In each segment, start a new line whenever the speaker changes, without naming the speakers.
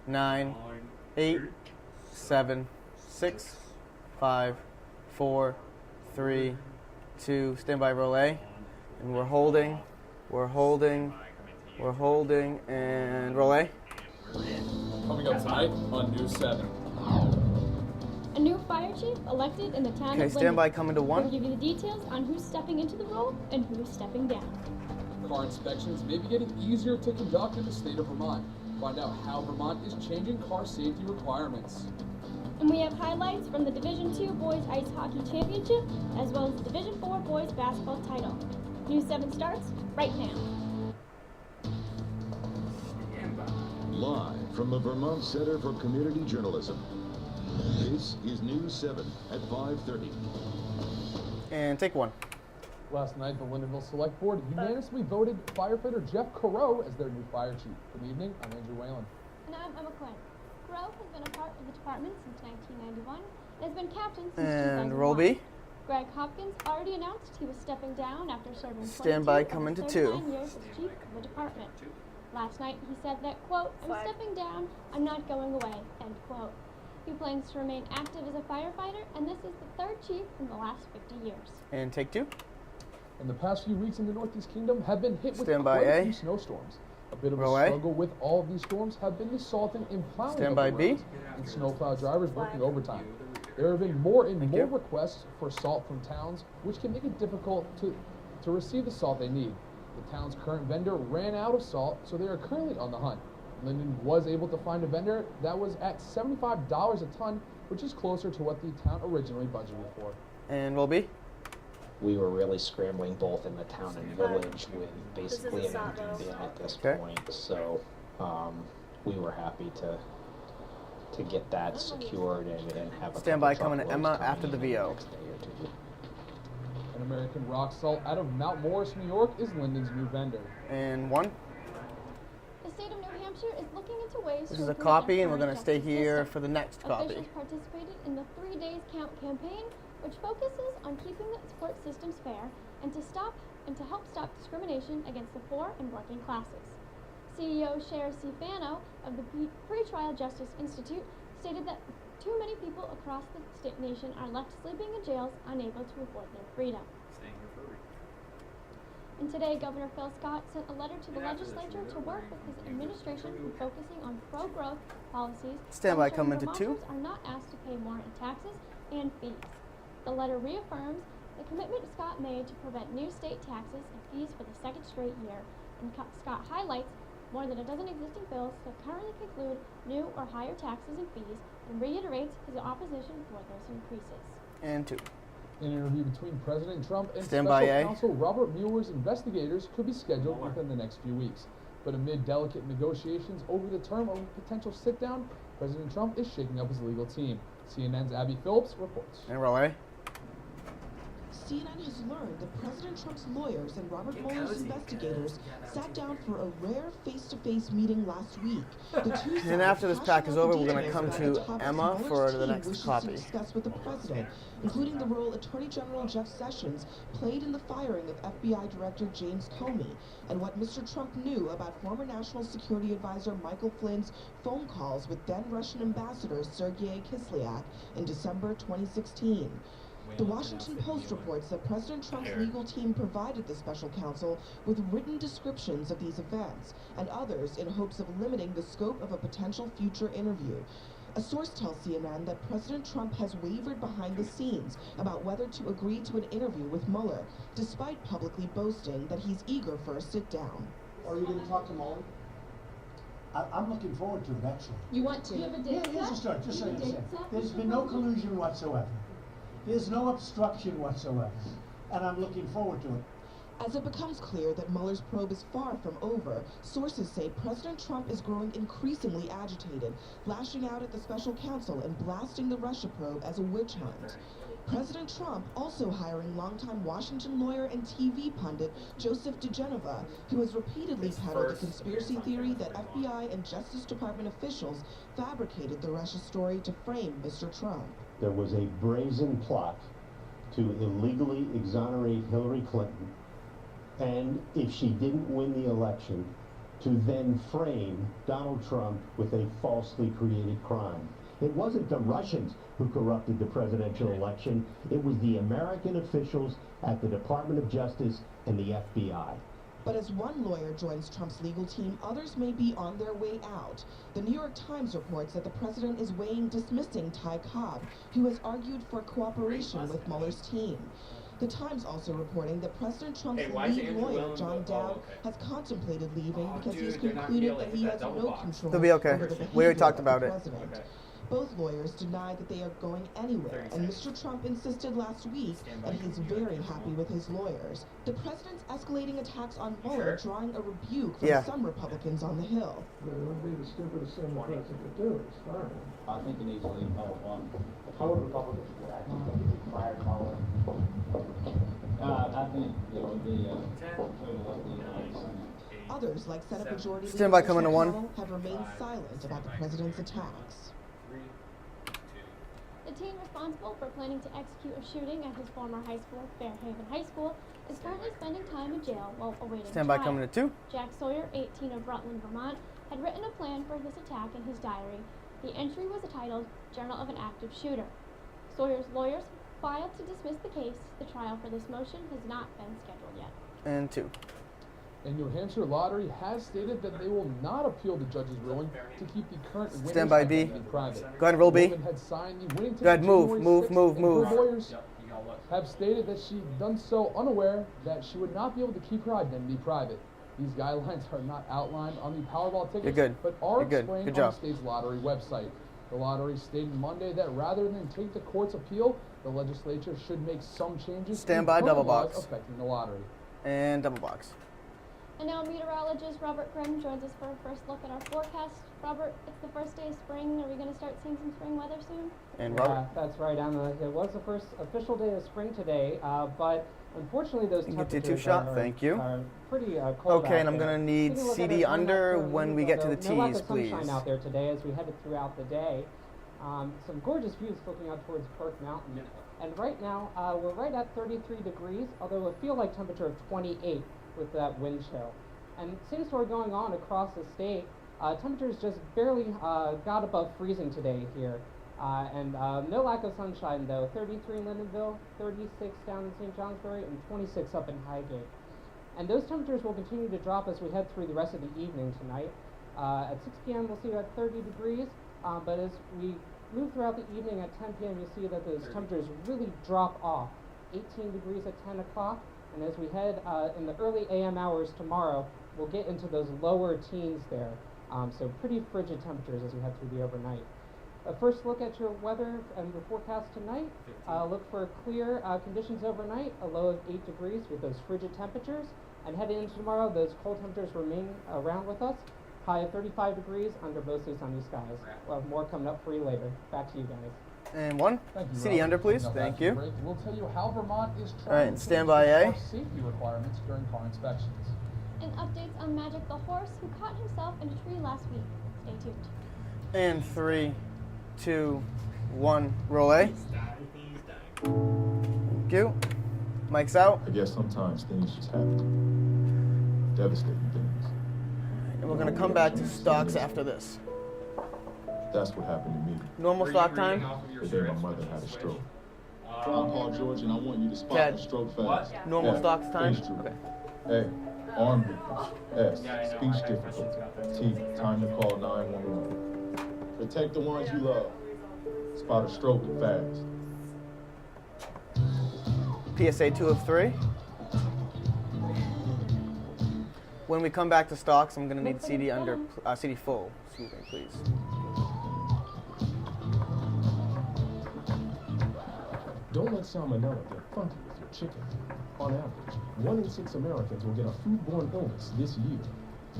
9, 8, 7, 6, 5, 4, 3, 2. Stand by, roll A. And we're holding, and roll A.
Coming up tonight on News 7.
A new fire chief elected in the town of
Okay,
Lyndon.
stand by, coming to 1.
We'll give you the details on who's stepping into the role and who's stepping down.
Car inspections may be getting easier to conduct in the state of Vermont. Find out how Vermont is changing car safety requirements.
And we have highlights from the Division II Boys Ice Hockey Championship, as well as the Division IV Boys Basketball title. News 7 starts right now.
Live from the Vermont Center for Community Journalism, this is News 7 at 5:30.
And take 1.
Last night, the Lyndonville Select Board unanimously voted firefighter Jeff Careau as their new fire chief. Good evening, I'm Andrew Whalen.
And I'm Emma Quinn. Careau has been a part of the department since 1991 and has been captain since
And
2001.
roll B.
Greg Hopkins already announced he was stepping down after serving
Stand by,
22
coming
of
to
his
2.
39 years as chief of the department. Last night, he said that, quote, "I'm stepping down, I'm not going away," end quote. He plans to remain active as a firefighter, and this is the third chief in the last 50 years.
And take 2.
And the past few weeks in the Northeast Kingdom have been hit with
Stand by,
quite a
A.
few snowstorms. A bit of
Roll
a
A.
struggle with all of these storms have been the salting and plowing
Stand
of
by,
the
B.
roads and snowplow drivers working overtime. There have been more and
Thank
more
you.
requests for salt from towns, which can make it difficult to receive the salt they need. The town's current vendor ran out of salt, so they are currently on the hunt. Lyndon was able to find a vendor that was at $75 a ton, which is closer to what the town originally budgeted for.
And roll B.
We were really scrambling both in the town and village with basically an empty bin at this point. So we were happy to get that secured and have a
Stand by,
couple
coming to
truckloads
Emma after the
in
VO.
next day or two.
An American rock salt out of Mount Morris, New York is Lyndon's new vendor.
And 1.
The state of New Hampshire is looking into ways
This
to
is a
improve
copy,
their
and we're going to
current
stay
justice
here
system.
for the next copy.
Officials participated in the 3 Days Count campaign, which focuses on keeping the court systems fair and to help stop discrimination against the poor and working classes. CEO Cher Cifano of the Pretrial Justice Institute stated that too many people across the nation are left sleeping in jails, unable to afford their freedom. And today, Governor Phil Scott sent a letter to the legislature to work with his administration in focusing on pro-growth policies.
Stand by,
ensuring
coming to 2.
Vermonters are not asked to pay more in taxes and fees. The letter reaffirms the commitment Scott made to prevent new state taxes and fees for the second straight year. And Scott highlights more than a dozen existing bills that currently conclude new or higher taxes and fees, and reiterates his opposition for those increases.
And 2.
An interview between President Trump and
Stand
Special
by, A.
Counsel Robert Mueller's investigators could be scheduled within the next few weeks. But amid delicate negotiations over the term of a potential sit-down, President Trump is shaking up his legal team. CNN's Abby Phillips reports.
And roll A.
CNN has learned that President Trump's lawyers and Robert Mueller's investigators sat down for a rare face-to-face meeting last week. The two
And after this pack is over, we're going to come
about
to
the topics
Emma
Mueller's
for the
team
next
wishes
copy.
to discuss with the president, including the role Attorney General Jeff Sessions played in the firing of FBI Director James Comey, and what Mr. Trump knew about former National Security Advisor Michael Flynn's phone calls with then Russian Ambassador Sergei Kislyak in December 2016. The Washington Post reports that President Trump's legal team provided the special counsel with written descriptions of these events and others in hopes of limiting the scope of a potential future interview. A source tells CNN that President Trump has wavered behind the scenes about whether to agree to an interview with Mueller, despite publicly boasting that he's eager for a sit-down.
Are you going to talk to Mueller? I'm looking forward to it, actually.
You want to have a date set?
Yeah, here's a start, just so you understand. There's
Mr.
been no
President?
collusion whatsoever. There's no obstruction whatsoever. And I'm looking forward to it.
As it becomes clear that Mueller's probe is far from over, sources say President Trump is growing increasingly agitated, lashing out at the special counsel and blasting the Russia probe as a witch hunt. President Trump also hiring longtime Washington lawyer and TV pundit Joseph DeGeneva, who has repeatedly peddled the conspiracy theory that FBI and Justice Department officials fabricated the Russia story to frame Mr. Trump.
There was a brazen plot to illegally exonerate Hillary Clinton, and if she didn't win the election, to then frame Donald Trump with a falsely created crime. It wasn't the Russians who corrupted the presidential election. It was the American officials at the Department of Justice and the FBI.
But as one lawyer joins Trump's legal team, others may be on their way out. The New York Times reports that the president is weighing dismissing Ty Cobb, who has argued for cooperation with Mueller's team. The Times also reporting that President Trump's lead lawyer, John Dowd, has contemplated leaving because he's concluded that he has no control
They'll be okay.
over the behavior
We already talked
of the
about it.
president. Both lawyers denied that they are going anywhere, and Mr. Trump insisted last week that he's very happy with his lawyers. The president's escalating attacks on Mueller drawing a rebuke from some Republicans on the Hill.
But it would be the stupidest thing the president could do. It's fine.
I think he needs to leave one. How would Republicans react to fire Mueller? I think it would be
Others, like Senate Majority Leader
Stand by, coming to
Mitch
one.
McConnell, have remained silent about the president's attacks.
The teen responsible for planning to execute a shooting at his former high school, Fairhaven High School, is currently spending time in jail while awaiting
Stand by,
trial.
coming to 2.
Jack Sawyer, 18 of Rutland, Vermont, had written a plan for this attack in his diary. The entry was titled Journal of an Active Shooter. Sawyer's lawyers filed to dismiss the case. The trial for this motion has not been scheduled yet.
And 2.
And New Hampshire Lottery has stated that they will not appeal the judge's ruling to keep the current winners
Stand by, B.
identity private.
Go ahead, roll B.
The woman had signed the winning ticket
Go ahead, move,
January
move,
6th,
move,
and
move.
Her lawyers have stated that she'd done so unaware that she would not be able to keep her identity private. These guidelines are not outlined on the Powerball tickets,
You're good.
Oh,
but are
You're good.
explained
Good
on
job.
the state's lottery website. The lottery stated Monday that rather than take the court's appeal, the legislature should make some changes
Stand
in
by,
current
double
laws
box.
affecting the lottery.
And double box.
And now meteorologist Robert Grimm joins us for a first look at our forecast. Robert, it's the first day of spring. Are we going to start seeing some spring weather soon?
And Robert.
That's right, Emma. It was the first official day of spring today, but unfortunately those
You get your
temperatures
2 shot.
are,
Thank you.
are pretty cold
Okay,
out
and I'm
there.
going to need
Taking a look at
CD
it, I'm not
under
sure
when
you,
we get to the
although no lack
T's,
of sunshine
please.
out there today as we headed throughout the day. Some gorgeous views looking out towards Burke Mountain. And right now, we're right at 33 degrees, although a feel-like temperature of 28 with that wind chill. And same story going on across the state. Temperatures just barely got above freezing today here. And no lack of sunshine though. 33 in Lyndonville, 36 down in St. Johnsbury, and 26 up in Highgate. And those temperatures will continue to drop as we head through the rest of the evening tonight. At 6 p.m. we'll see about 30 degrees, but as we move throughout the evening at 10 p.m. you'll see that those temperatures really drop off. 18 degrees at 10 o'clock, and as we head in the early AM hours tomorrow, we'll get into those lower teens there. So pretty frigid temperatures as we head through the overnight. A first look at your weather and your forecast tonight. Look for clear conditions overnight, a low of 8 degrees with those frigid temperatures. And heading into tomorrow, those cold temperatures remain around with us. High of 35 degrees under mostly sunny skies. We'll have more coming up for you later. Back to you guys.
And 1.
Thank you,
CD
Robert.
under, please.
Now
Thank
back to
you.
the break. We'll tell you how Vermont is
All
trying
right,
to
and
change
stand by
the
A.
car safety requirements during car inspections.
And updates on Magic the Horse, who caught himself in a tree last week. Stay tuned.
And 3, 2, 1. Roll A. Thank you. Mike's out.
I guess sometimes things just happen. Devastating things.
And we're going to come back to stocks after this.
That's what happened to me.
Normal stock time.
The day my mother had a stroke. I'm Paul George, and I want you to spot
Ted.
the stroke fast.
Normal
F,
stocks time.
face droop.
Okay.
A, arm weakness. S, speech difficulty. T, time to call 911. Protect the ones you love. Spot a stroke fast.
PSA 2 of 3. When we come back to stocks, I'm going to need CD under, CD full. Excuse me, please.
Don't let salmonella get funky with your chicken. On average, 1 in 6 Americans will get a foodborne illness this year.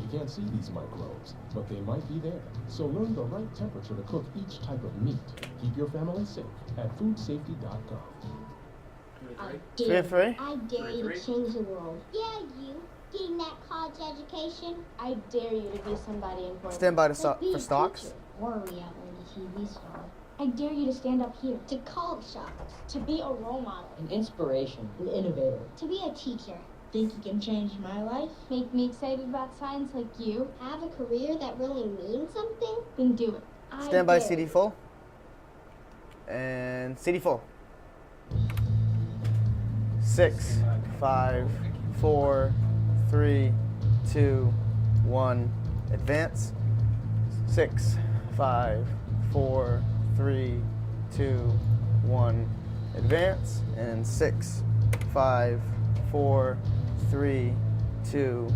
You can't see these microbes, but they might be there. So learn the right temperature to cook each type of meat. Keep your family safe at foodsafety.com.
I dare you to change the world. Yeah, you. Getting that college education. I dare you to be somebody important.
Stand by
Like
for stocks.
Teacher, or a reality TV star. I dare you to stand up here. To call the shots. To be a role model.
An inspiration. An innovator.
To be a teacher. Think you can change my life?
Make me excited about science like you?
Have a career that really means something?
Then do it.
Stand by, CD full. And CD full. 6, 5, 4, 3, 2, 1. Advance. 6, 5, 4, 3, 2, 1. Advance. And 6, 5, 4, 3, 2,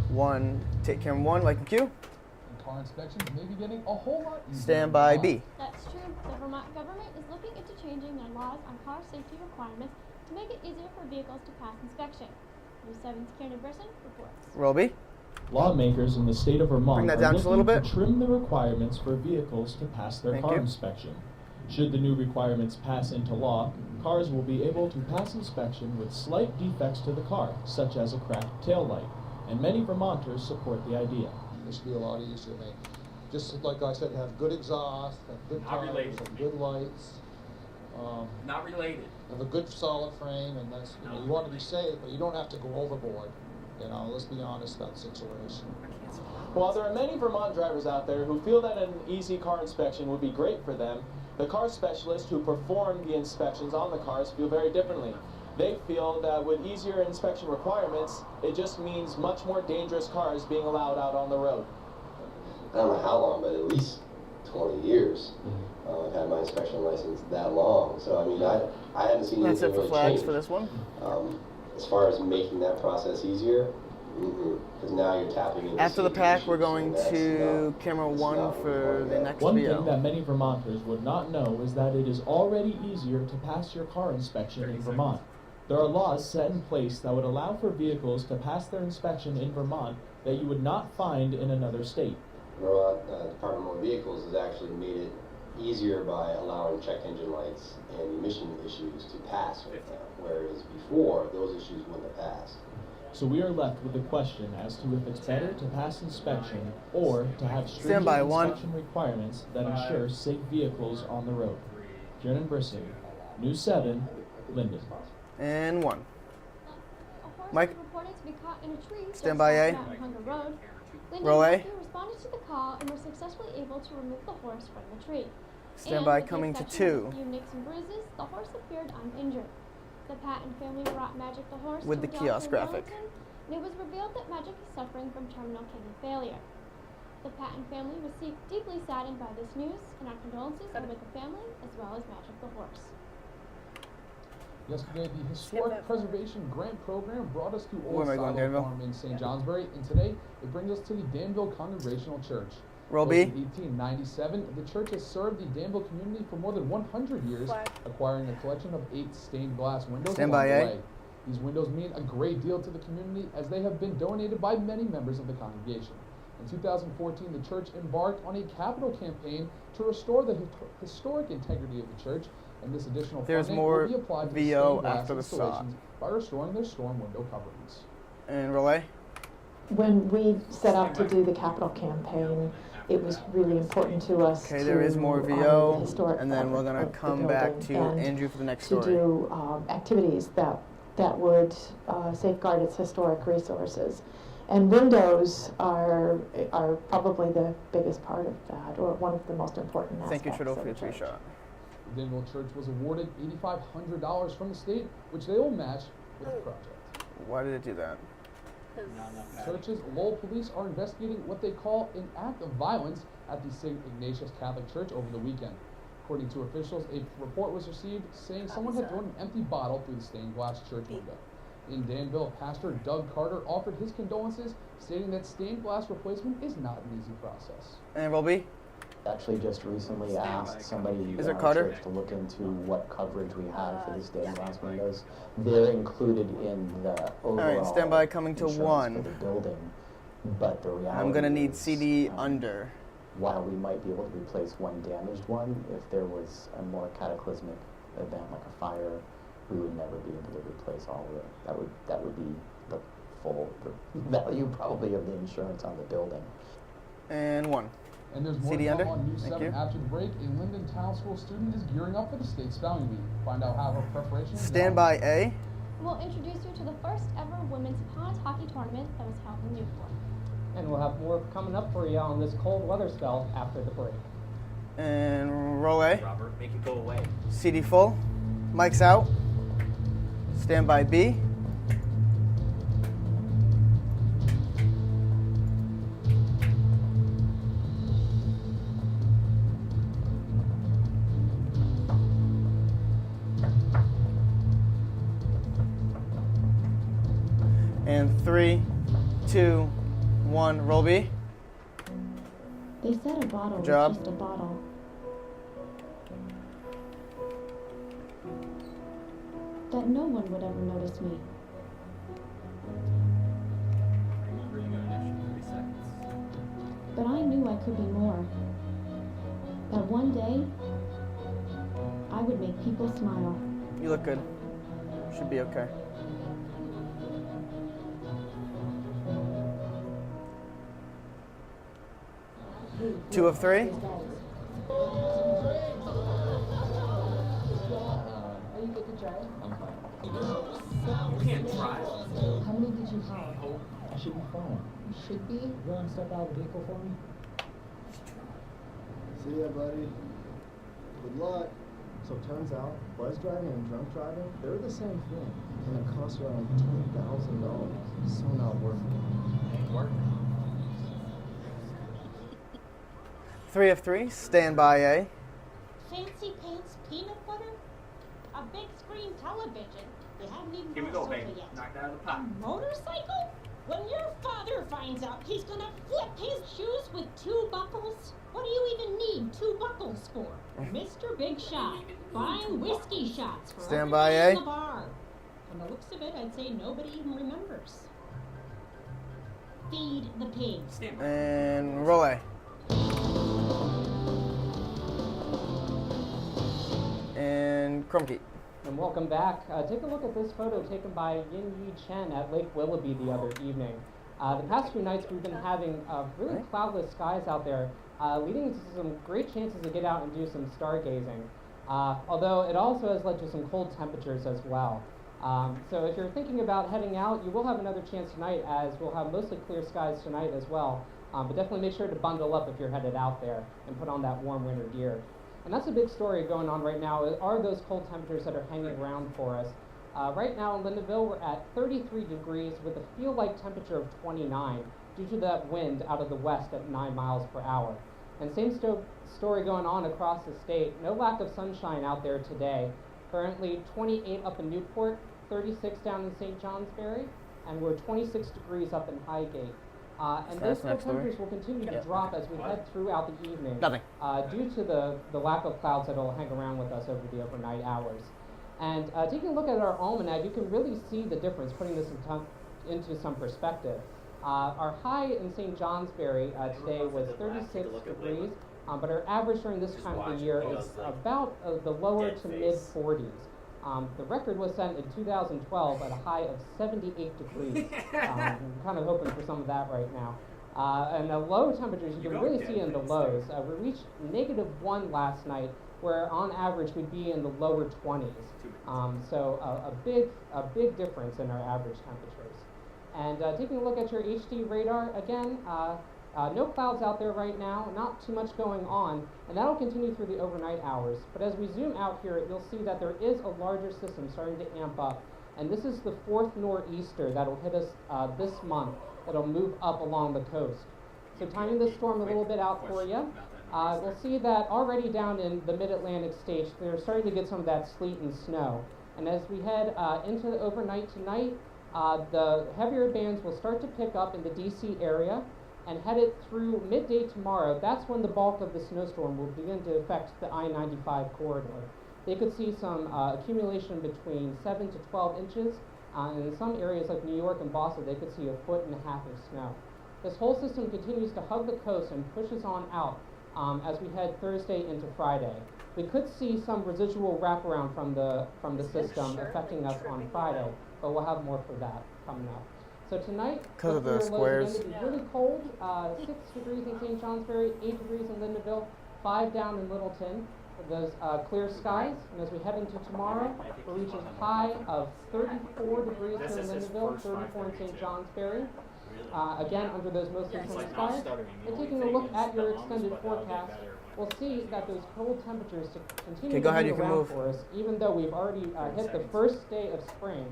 1. Take camera 1, like a cue.
And car inspections may be getting a whole lot easier.
Stand by B.
That's true. The Vermont government is looking into changing their laws on car safety requirements to make it easier for vehicles to pass inspection. News 7's Karen Brisson reports.
Roll B.
Lawmakers in the state of Vermont
Bring that
are
down just a little
looking
bit.
to trim the requirements for vehicles to pass their
Thank
car
you.
inspection. Should the new requirements pass into law, cars will be able to pass inspection with slight defects to the car, such as a cracked taillight, and many Vermonters support the idea.
This should be a lot easier, mate. Just like I said, have good exhaust, have good
Not
tires,
related.
have good lights.
Not related.
Have a good solid frame, and that's, you know, you want to be safe, but you don't have to go overboard. You know, let's be honest about the situation.
While there are many Vermont drivers out there who feel that an easy car inspection would be great for them, the car specialists who perform the inspections on the cars feel very differently. They feel that with easier inspection requirements, it just means much more dangerous cars being allowed out on the road.
I don't know how long, but at least 20 years. I've had my inspection license that long. So, I mean, I haven't seen
That's
anything
it for
really
flags
change.
for this one.
As far as making that process easier, because now you're tapping into
After the
safety
pack,
issues,
we're going
and that's
to
not-
camera
that's
1
not what we
for
want
the
to
next
One
VO.
thing that many Vermonters would not know is that it is already easier to pass your car inspection in Vermont. There are laws set in place that would allow for vehicles to pass their inspection in Vermont that you would not find in another state.
Vermont Department of Motor Vehicles has actually made it easier by allowing check engine lights and emission issues to pass right now, whereas before, those issues wouldn't have passed.
So we are left with the question as to if it's better to pass inspection or to have stringent
by, 1.
inspection requirements that ensure safe vehicles on the road. Kieran Brisson, News 7, Lyndon.
And 1.
A horse
Mike.
was reported to be caught in a tree just
Stand by A.
south of Hunger Road. Lyndon
Roll A.
rescue responded to the call and were successfully able to remove the horse from the tree.
Stand
And
by,
with the
coming to
exception of
2.
a few nicks and bruises, the horse appeared uninjured. The Patton family brought Magic the horse
With
to
the
a
kiosk
doctor in
graphic.
Wellington, and it was revealed that Magic is suffering from terminal kidney failure. The Patton family was deeply saddened by this news, and our condolences are with the family as well as Magic the horse.
Yesterday, the Historic Preservation Grant Program brought us to
Where
Old
am I going,
Silo
Danville?
Farm in St. Johnsbury, and today it brings us to the Danville Congregational Church.
Roll
Built
B.
in 1897, the church has served the Danville community for more than 100 years, acquiring a collection of 8 stained glass windows
Stand
along
by
the
A.
way. These windows mean a great deal to the community as they have been donated by many members of the congregation. In 2014, the church embarked on a capital campaign to restore the historic integrity of the church, and this additional
There's
funding
more
will be applied to
VO
stained glass
after the saw.
installations by restoring their storm window coverings.
And roll A.
When we set out to do the capital campaign, it was really important to us
Okay,
to
there is more
honor the
VO,
historic
and then we're
fabric
going
of
to
the
come back
building
to
and
Andrew for the next
to
story.
do activities that would safeguard its historic resources. And windows are probably the biggest part of that, or one of the most important aspects.
Thank you, Trudeau,
of
for your
the
3
church.
shot.
The Danville Church was awarded $8,500 from the state, which they will match with the project.
Why did it do that?
Church's Lowell police are investigating what they call an act of violence at the St. Ignatius Catholic Church over the weekend. According to officials, a report was received saying someone had thrown an empty bottle through the stained glass church window. In Danville, Pastor Doug Carter offered his condolences, stating that stained glass replacement is not an easy process.
And roll B.
Actually just recently asked somebody
Is
in
it
our
Carter?
church to look into what coverage we have for the stained glass windows. They're included in the overall
Alright, stand by, coming to
insurance
1.
for the building, but the reality
I'm going to need
is,
CD under.
while we might be able to replace one damaged one, if there was a more cataclysmic event like a fire, we would never be able to replace all of it. That would be the full value probably of the insurance on the building.
And 1.
And there's more
CD
to come
under.
on News
Thank
7
you.
after the break. A Lyndon Town School student is gearing up for the state spelling bee. Find out how her preparation is
Stand
going.
by A.
We'll introduce you to the first ever women's pond hockey tournament that was held in Newport.
And we'll have more coming up for you on this cold weather spell after the break.
And roll A.
Robert, make it go away.
CD full. Mic's out. Standby B. And 3, 2, 1, roll B.
They said a bottle
Good job.
was just a bottle. That no one would ever notice me.
Remember, you got an extra 30 seconds.
But I knew I could be more. That one day, I would make people smile.
You look good. Should be okay. Two of 3.
Are you good to drive?
I'm fine. You can't drive.
How many did you have?
I should be fine.
You should be. You want to step out of the vehicle for me?
See ya, buddy. Good luck. So it turns out, buzz driving and drunk driving, they're the same thing. And it costs around $10,000. So not worth it.
Ain't worth it.
3 of 3. Standby A.
Fancy pants peanut butter? A big screen television. You haven't even
Here we
got
go,
a sofa
baby.
yet.
Knocked out of the pot.
A motorcycle? When your father finds out, he's gonna flip his shoes with 2 buckles. What do you even need 2 buckles for? Mr. Big Shot, buying whiskey shots for
Standby
everybody
A.
in the bar. From the looks of it, I'd say nobody even remembers. Feed the pigs.
And roll A. And Krumke.
And welcome back. Take a look at this photo taken by Yin Yi Chen at Lake Willoughby the other evening. The past few nights we've been having really cloudless skies out there, leading to some great chances to get out and do some stargazing. Although it also has led to some cold temperatures as well. So if you're thinking about heading out, you will have another chance tonight, as we'll have mostly clear skies tonight as well. But definitely make sure to bundle up if you're headed out there and put on that warm winter gear. And that's a big story going on right now, are those cold temperatures that are hanging around for us. Right now in Lyndonville, we're at 33 degrees with a feel-like temperature of 29 due to that wind out of the west at 9 miles per hour. And same story going on across the state. No lack of sunshine out there today. Currently 28 up in Newport, 36 down in St. Johnsbury, and we're 26 degrees up in Highgate. And those cold temperatures will continue to drop as we head throughout the evening.
Nothing.
Due to the lack of clouds that will hang around with us over the overnight hours. And taking a look at our almanac, you can really see the difference, putting this into some perspective. Our high in St. Johnsbury today was 36 degrees, but our average during this time of the year is about the lower to mid 40s. The record was set in 2012 at a high of 78 degrees. I'm kind of hoping for some of that right now. And the low temperatures, you can really see in the lows. We reached -1 last night, where on average we'd be in the lower 20s. So a big difference in our average temperatures. And taking a look at your HD radar, again, no clouds out there right now, not too much going on, and that'll continue through the overnight hours. But as we zoom out here, you'll see that there is a larger system starting to amp up, and this is the 4th nor'easter that'll hit us this month, that'll move up along the coast. So timing this storm a little bit out for you, we'll see that already down in the mid-Atlantic states, they're starting to get some of that sleet and snow. And as we head into the overnight tonight, the heavier bands will start to pick up in the DC area, and headed through midday tomorrow. That's when the bulk of the snowstorm will begin to affect the I-95 corridor. They could see some accumulation between 7 to 12 inches, and in some areas like New York and Boston, they could see 1.5 feet of snow. This whole system continues to hug the coast and pushes on out as we head Thursday into Friday. We could see some residual wraparound from the system affecting us on Friday, but we'll have more for that coming up. So tonight,
because of the squares,
it's really cold. 6 degrees in St. Johnsbury, 8 degrees in Lyndonville, 5 down in Littleton. those clear skies, and as we head into tomorrow, we'll reach a high of 34 degrees here in Lindenville, 34 in St. Johnsbury. Again, under those mostly sunny skies. And taking a look at your extended forecast, we'll see that those cold temperatures continue to be around for us, even though we've already hit the first day of spring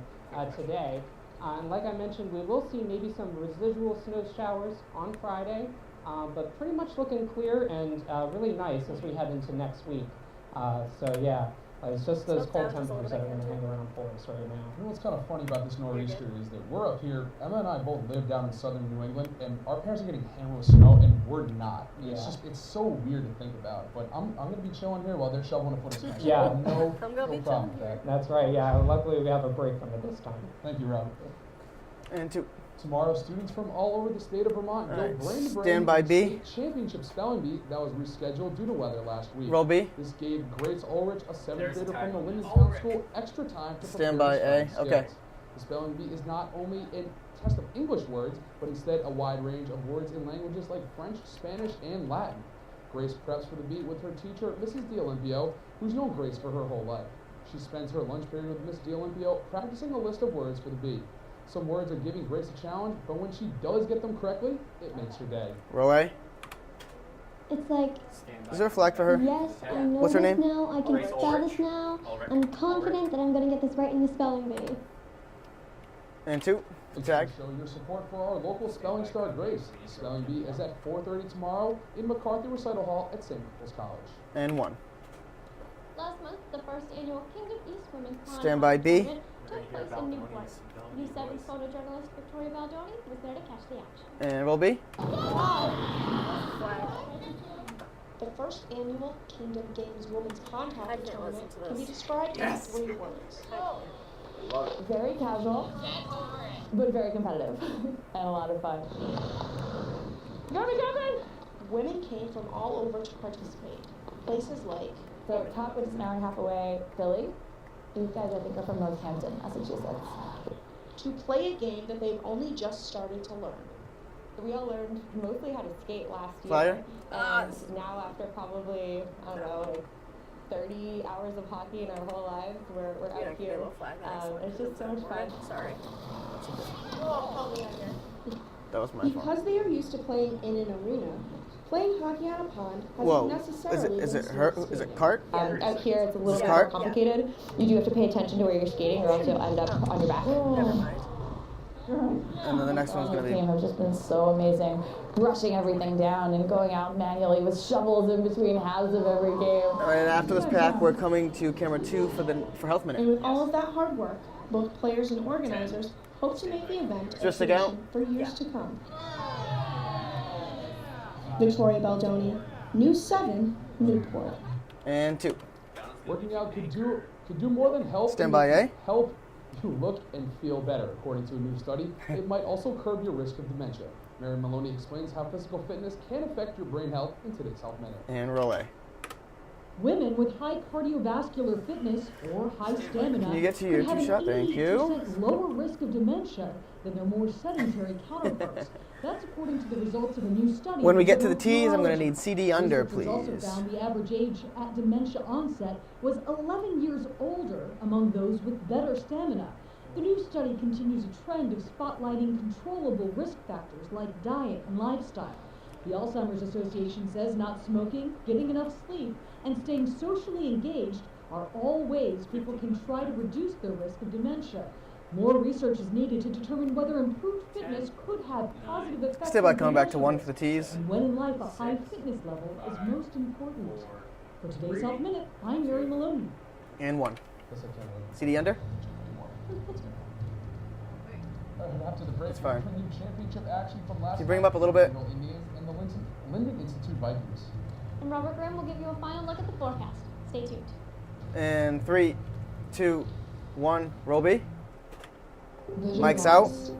today. And like I mentioned, we will see maybe some residual snow showers on Friday, but pretty much looking clear and really nice as we head into next week. So yeah, it's just those cold temperatures that are going to hang around for us right now.
You know what's kind of funny about this nor'easter is that we're up here, Emma and I both live down in southern New England, and our parents are getting hammered with snow, and we're not. It's so weird to think about. But I'm going to be chilling here while they're shoveling a foot of snow.
Yeah.
No problem with that.
That's right, yeah. Luckily we have a break from it this time.
Thank you, Rob.
And 2.
Tomorrow, students from all over the state of Vermont go brain to brain
Stand by B.
Championship spelling bee that was rescheduled due to weather last week.
Roll B.
This gave Grace Ulrich, a 7th grader from the Lyndon Town School, extra time to
Stand by A. Okay.
The spelling bee is not only a test of English words, but instead a wide range of words in languages like French, Spanish, and Latin. Grace preps for the bee with her teacher, Mrs. D'Olimpio, who's known Grace for her whole life. She spends her lunch period with Miss D'Olimpio practicing a list of words for the bee. Some words are giving Grace a challenge, but when she does get them correctly, it makes her day.
Roll A.
It's like,
is there a flag for her?
yes, I know
What's her
this
name?
now, I can spell this now. I'm confident that I'm going to get this right in the spelling bee.
And 2. Tag.
Show your support for our local spelling star, Grace. The spelling bee is at 4:30 tomorrow in McCarthy Recital Hall at St. Nicholas College.
And 1.
Last month, the first annual Kingdom East Women's Pond
Stand by B.
tournament took place in Newport. U7 photojournalist Victoria Baldoni was there to catch the action.
And roll B.
The first annual Kingdom Games Women's Pond Hockey Tournament can be described in 3 words.
Very casual, but very competitive and a lot of fun.
Women came from all over to participate. Places like,
so top, which is an hour and a half away, Philly. These guys, I think, are from Northampton, Massachusetts.
To play a game that they've only just started to learn.
We all learned mostly how to skate last year.
Flyer?
And now after probably, I don't know, like 30 hours of hockey in our whole lives, we're out here. It's just so much fun. Sorry.
That was my fault.
Because they are used to playing in an arena, playing hockey on a pond hasn't
Whoa.
necessarily
Is it cart?
Out here it's a little bit more
cart?
complicated. You do have to pay attention to where you're skating or else you'll end up on your back.
Never mind.
And then the next one's going to be...
The team have just been so amazing, brushing everything down and going out manually with shovels in between halves of every game.
All right, and after this pack, we're coming to camera 2 for Health Minute.
And with all of that hard work, both players and organizers hope to make the event a
Just stick out?
tradition for years to come. Victoria Baldoni, News 7, Newport.
And 2.
Working out could do more than help.
Stand by A.
Help you look and feel better. According to a new study, it might also curb your risk of dementia. Mary Maloney explains how physical fitness can affect your brain health in today's Health Minute.
And roll A.
Women with high cardiovascular fitness or high stamina
Can you get to your
could have
two-shot?
an
Thank you.
80% lower risk of dementia than their more sedentary counterparts. That's according to the results of a new study.
When we get to the T's, I'm going to need CD under,
Researchers also
please.
found the average age at dementia onset was 11 years older among those with better stamina. The new study continues a trend of spotlighting controllable risk factors like diet and lifestyle. The Alzheimer's Association says not smoking, getting enough sleep, and staying socially engaged are all ways people can try to reduce their risk of dementia. More research is needed to determine whether improved fitness could have positive effects.
Stay by
on
coming back to
dementia
1 for the T's.
and when in life a high fitness level is most important. For today's Health Minute, I'm Mary Maloney.
And 1. CD under?
After the break,
That's fine.
we bring you championship action from last
Can you bring him up a little bit?
Indians and the Lyndon Institute Vikings.
And Robert Grimm will give you a final look at the forecast. Stay tuned.
And 3, 2, 1, roll B.
Vision
Mike's
loss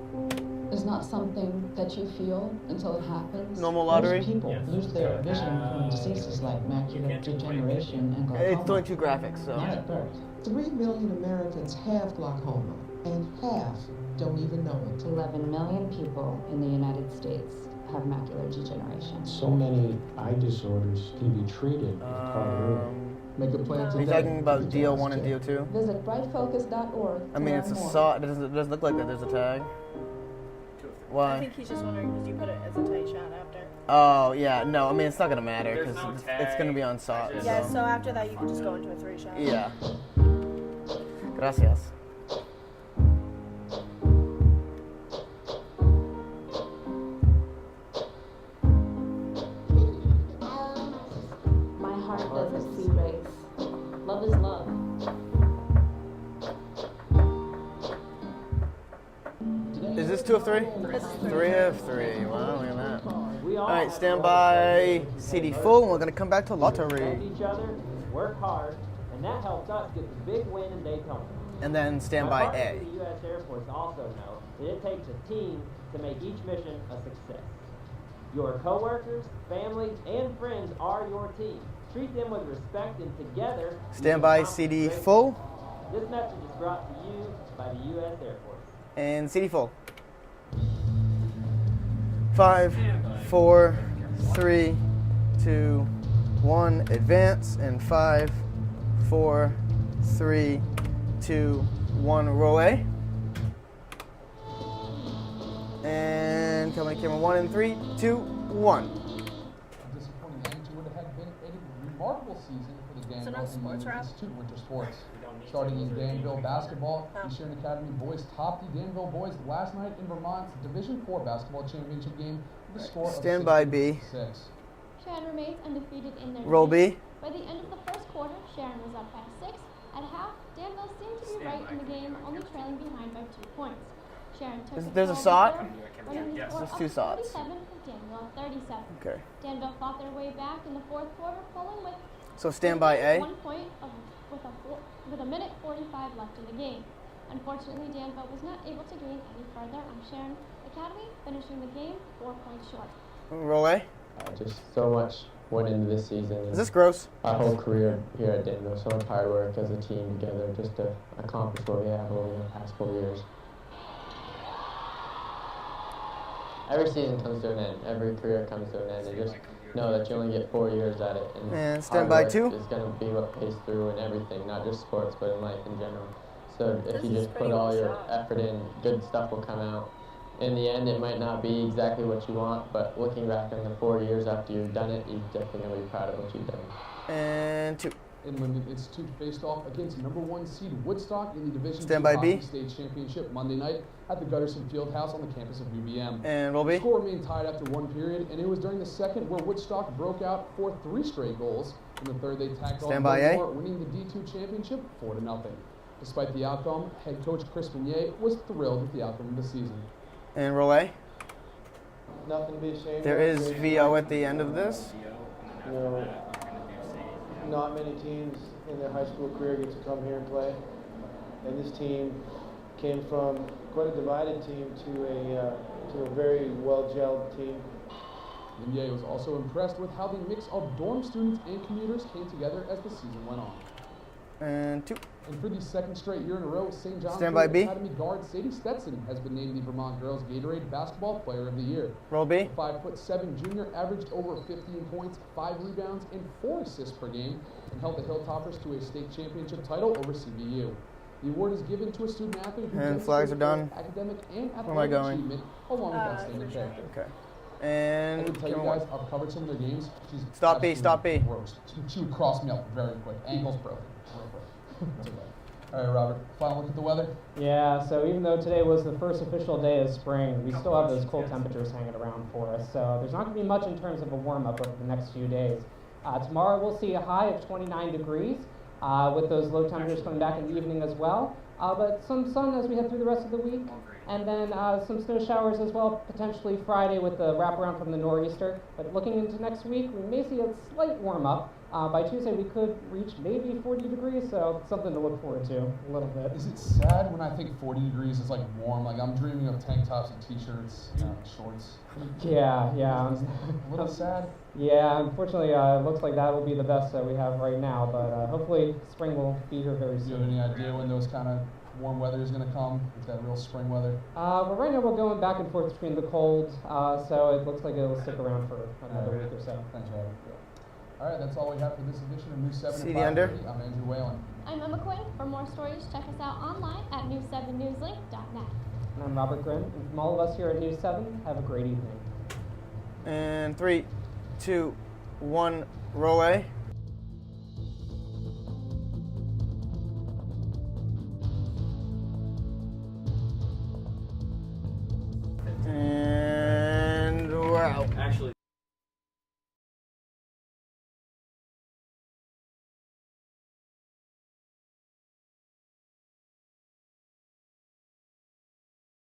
is not something that you feel until it happens.
Normal lottery?
Most people lose their vision from diseases like macular degeneration and glaucoma.
It's only 2 graphics, so.
Not at birth.
3 million Americans have glaucoma, and half don't even know it.
11 million people in the United States have macular degeneration.
So many eye disorders can be treated if caught early.
make a plan
Are
today.
you talking about deal 1 and deal 2?
Visit brightfocus.org.
I mean, it's a saw. It doesn't look like that. There's a tag. Why?
I think he's just wondering because you put it as a tight shot after.
Oh, yeah. No, I mean, it's not going to matter because it's going to be on saw.
Yeah, so after that, you can just go into a 3-shot.
Yeah. Gracias.
My heart doesn't see race. Love is love.
Is this 2 of 3? 3 of 3. Wow, look at that. All right, stand by. CD full, and we're going to come back to lottery.
Each other, work hard, and that helped us get the big win in Daytona.
And then stand by A.
The U.S. Air Force also know that it takes a team to make each mission a success. Your coworkers, family, and friends are your team. Treat them with respect, and together.
Stand by. CD full.
This message is brought to you by the U.S. Air Force.
And CD full. 5, 4, 3, 2, 1. Advance. And 5, 4, 3, 2, 1. Roll A. And coming to camera 1 and 3, 2, 1.
Disappointing end to what had been a remarkable season for the Danville Institute Winter Sports. Starting in Danville basketball, the Sharon Academy boys topped the Danville boys last night in Vermont's Division IV basketball championship game with a score
Stand
of
by B.
6.
Sharon remains undefeated in their
Roll
division.
B.
By the end of the first quarter, Sharon was up by 6. At half, Danville seemed to be right in the game, only trailing behind by 2 points. Sharon took
There's a
control
SOT?
of the board, running the score
There's
up
2 SOTs.
47 for Danville 37.
Okay.
Danville fought their way back in the fourth quarter, pulling with
So stand by A.
1 point with a minute 45 left in the game. Unfortunately, Danville was not able to gain any further on Sharon Academy, finishing the game 4 points short.
Roll A.
Just so much went into this season.
Is this gross?
Our whole career here at Danville, so much hard work as a team together just to accomplish what we have over the past 4 years. Every season comes to an end. Every career comes to an end. And just know that you only get 4 years at it.
And stand by 2.
Is going to be what pays through in everything, not just sports, but in life in general. So if you just put all your effort in, good stuff will come out. In the end, it might not be exactly what you want, but looking back on the 4 years after you've done it, you're definitely going to be proud of what you've done.
And 2.
In Lyndon Institute faced off against number 1 seed Woodstock in the Division
Stand
II
by B.
Hockey State Championship Monday night at the Gutterson Fieldhouse on the campus of UVM.
And roll B.
The score remained tied after 1 period, and it was during the second where Woodstock broke out for 3 straight goals. In the third, they tacked on
Stand by A.
more, winning the D2 championship 4-0. Despite the outcome, head coach Chris Vanier was thrilled with the outcome of the season.
And roll A.
Nothing to be ashamed of.
There is VO at the end of this.
You know, not many teams in their high school career get to come here and play. And this team came from quite a divided team to a very well-gelled team.
Vanier was also impressed with how the mix of dorm students and commuters came together as the season went on.
And 2.
And for the second straight year in a row, St. John's
Stand by B.
Academy guard Sadie Stetson has been named the Vermont Girls Gatorade Basketball Player of the Year.
Roll B.
The 5'7" junior averaged over 15 points, 5 rebounds, and 4 assists per game, and helped the Hilltoppers to a state championship title over CBU. The award is given to a student athlete who
And flags are done.
academic and
Where am I
athletic
going?
achievement, along with outstanding pay.
Okay.
I
And
can tell you guys, I've covered some of their games. She's
Stop B,
absolutely
stop B.
gross. She would cross me up very quick. Ankles broken. Real quick. It's okay. All right, Robert, final look at the weather.
Yeah, so even though today was the first official day of spring, we still have those cold temperatures hanging around for us. So there's not going to be much in terms of a warm-up over the next few days. Tomorrow we'll see a high of 29 degrees, with those low temperatures coming back in the evening as well. But some sun as we head through the rest of the week. And then some snow showers as well, potentially Friday with the wraparound from the nor'easter. But looking into next week, we may see a slight warm-up. By Tuesday, we could reach maybe 40 degrees, so something to look forward to a little bit.
Is it sad when I think 40 degrees is like warm? Like I'm dreaming of tank tops and t-shirts, shorts.
Yeah.
A little sad.
Yeah, unfortunately, it looks like that will be the best that we have right now, but hopefully spring will be here very soon.
Do you have any idea when those kind of warm weather is going to come? Is that real spring weather?
Well, right now we're going back and forth between the cold, so it looks like it will stick around for another week or so.
Thanks, Robert. All right, that's all we have for this edition of News 7
See
at
the under?
5:30. I'm Andrew Whalen.
I'm Emma Quinn. For more stories, check us out online at news7newslink.net.
And I'm Robert Grimm, and from all of us here at News 7, have a great evening.
And 3, 2, 1, roll A.